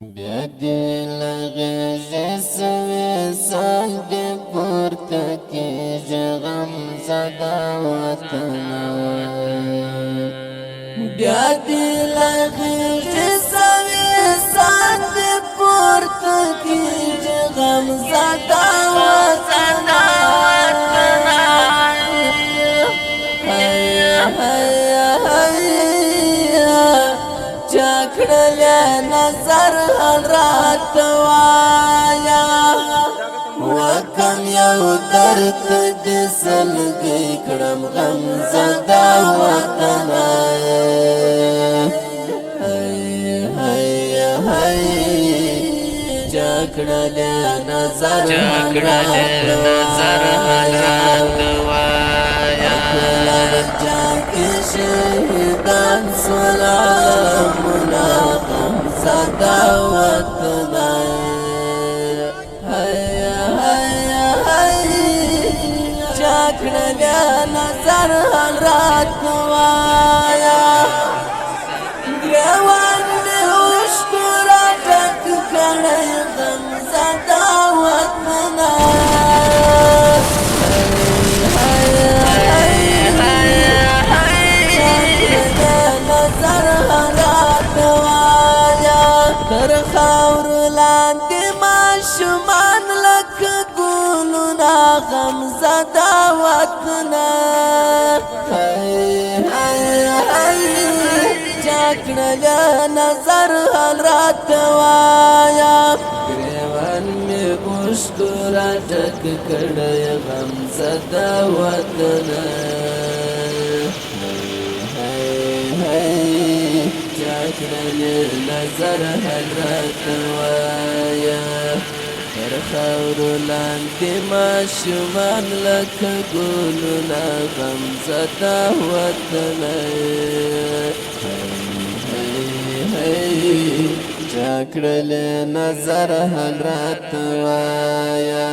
بیا دې له غېږې سوې سال دې پورته کېږي غمزده وطنه بیا دې له غېږې سوې سال دې پورته کېږي غمزده وطنه چاکړلې نظر حضرت وایا وکم یو درد دې سلګي کړم غم زدا وطن چاکړلې نظر حضرت وایا جاکې شهیدان سلامونه غمزده وطن چاکړلې نظر حضرت وایا ګریوان دې اوښکو راډک کړی غمزده وطن تر خاورو لاندې ماشومان لکه ګلونه غمزده وطن چاکړلې نظر حضرت وایا ګریوان مې اوښکو راډک کړی غمزده وطن چاکړلې نظر حضرت وایا تر خاورو لاندې ماشومان لکه ګلونه غمزده وطن چاکړلې نظر حضرت وایا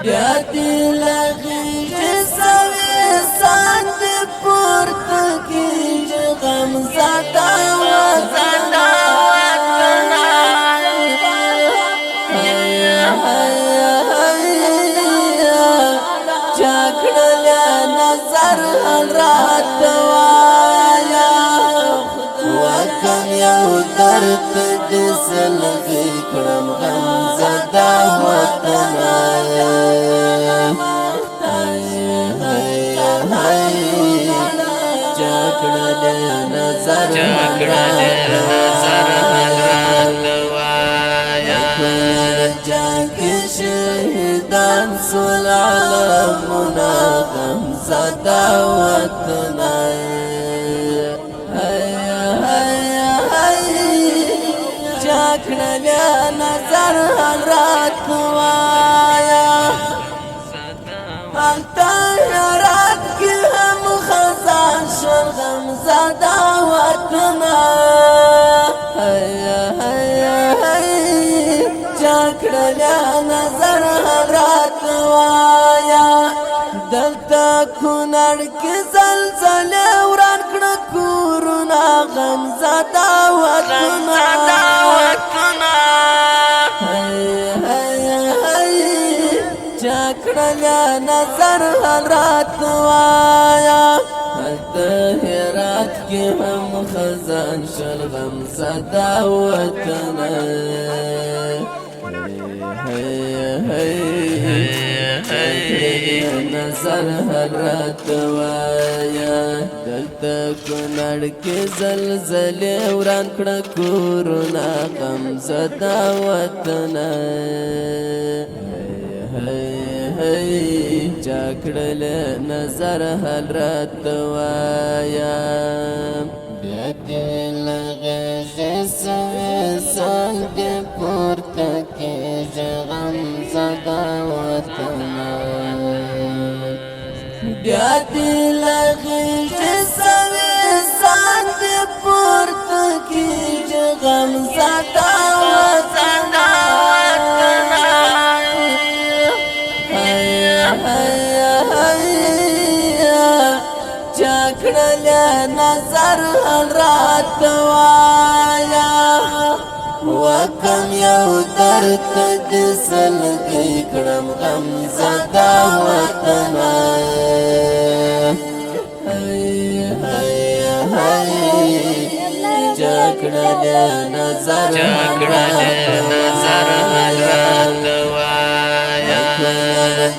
بیا دې له غېږې سوې سان دې پورته کېږي غمزده وطن چاکړلې نظر حضرت وایا وکم یو درد دې سلګي کړم غمزده وطن چاکړلې نظر حضرت وایا جنګ شهیدان سول علمونه غمزده وطن چاکړلې نظر حضرت وایا الطاهرات کې هم خزان شول غمزده وطن چاکړلې نظر حضرت وایا دلته کونړ کې زلزلې وران کړه کورونه غمزده وطن چاکړلې نظر حضرت وایا هرات کې هم خزان شل غمزده وطن نظر حضرت وایا دلته کونړ کې زلزلې وران کړه کورونه غمزده وطن چاکړلې نظر حضرت وایا بیا دې له غېږې سوې سال دې پورته کېږي غمزده وطن بیا دې له غېږې سوې سال دې پورته کېږي غمزده وطن کړل نظر حضرت وایا وکم یو درد د سلګي کړم غم زدا وطن چکړل نظر حضرت وایا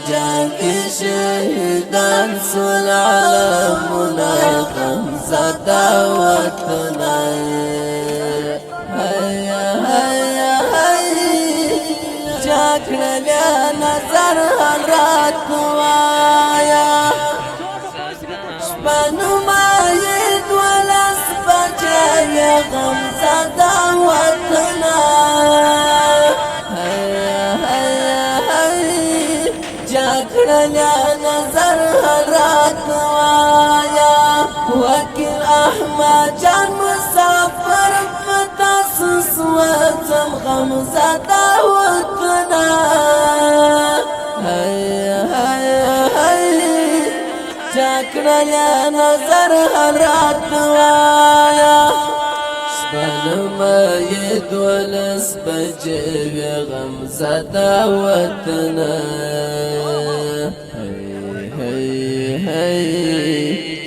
جنگ شهیدان سول عالمنا غم زدا وطن چکړل نظر حضرت وایا شپنو مایې دولس بجې غم زدا وطن چکړل نظر حضرت وایا وکیل احمد جان مسافر پتا سوسم غم زدا وطن چکړل نظر حضرت وایا شپنمې دولس بجې غم زدا وطن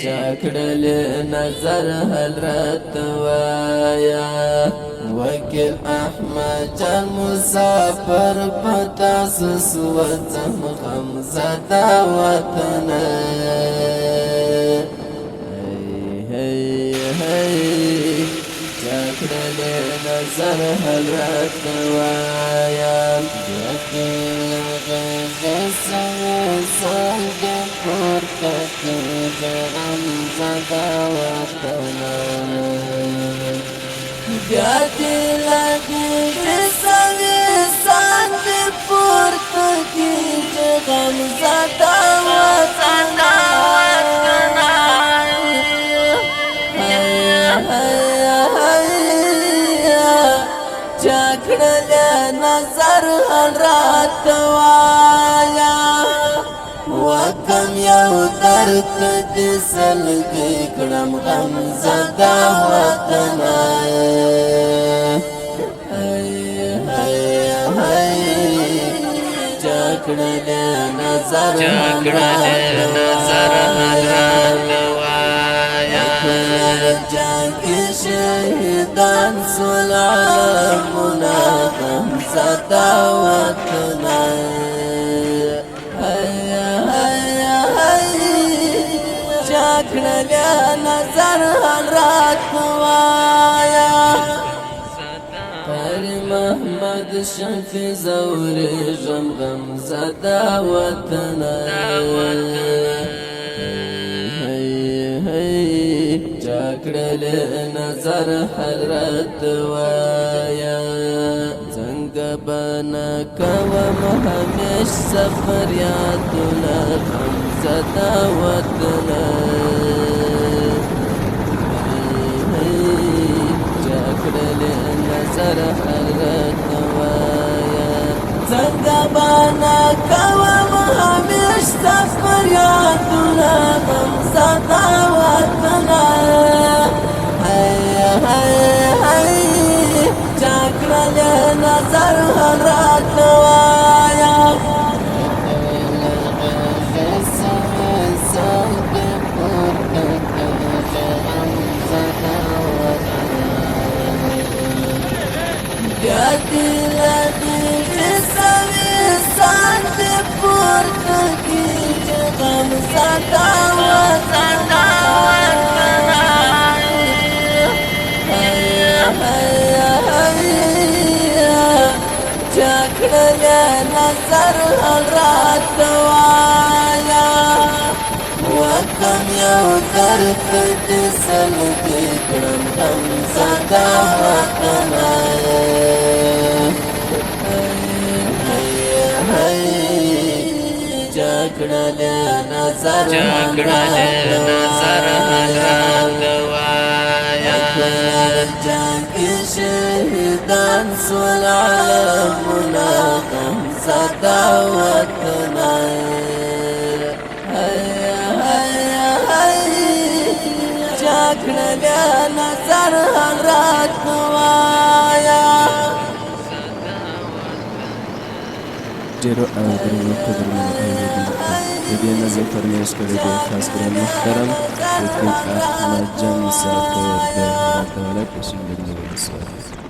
چکړل نظر حضرت وایا وکیل احمد جان مسافر پتا سوسم غم زدا وطن چکړل نظر حضرت وایا سنگ پورته غم زدا وطن بیا دې لګي سنگ پورته غم زدا وطن چکړل نظر حضرت وایا وکم یو درد د سلګي کړم غم زدا وطن چکړل نظر حضرت وایا جنگ شهیدان سول عالمنا غم زدا وطن چکړل نظر حضرت وایا پر محمد شفیع زوري غم زدا وطن چکړل نظر حضرت وایا څنګه بنا کوم همیش سفر یادونه غم زدا وطن چکړل نظر حضرت وایا څنګه بنا کوم همیش سفر یادونه غم زدا وطن چکړل نظر حضرت وایا بیا دې لګي سنگ پورته غم زدا وطن چکړل نظر حضرت وایا وکم یو درد د سلګي کړم غم زدا وطن چکړل نظر حضرت وایا جنگ شهیدان سول عالمنا غم زدا وطن کړل نظر حضرت نوایا ډیرو اوریدونکو قدرمنو اوریدونکو د دې نظم فرمیش کړی دی خاص ګران محترم رفیق احمد جان مسافر د هرات ولایت د شینډنډ ولسوالۍ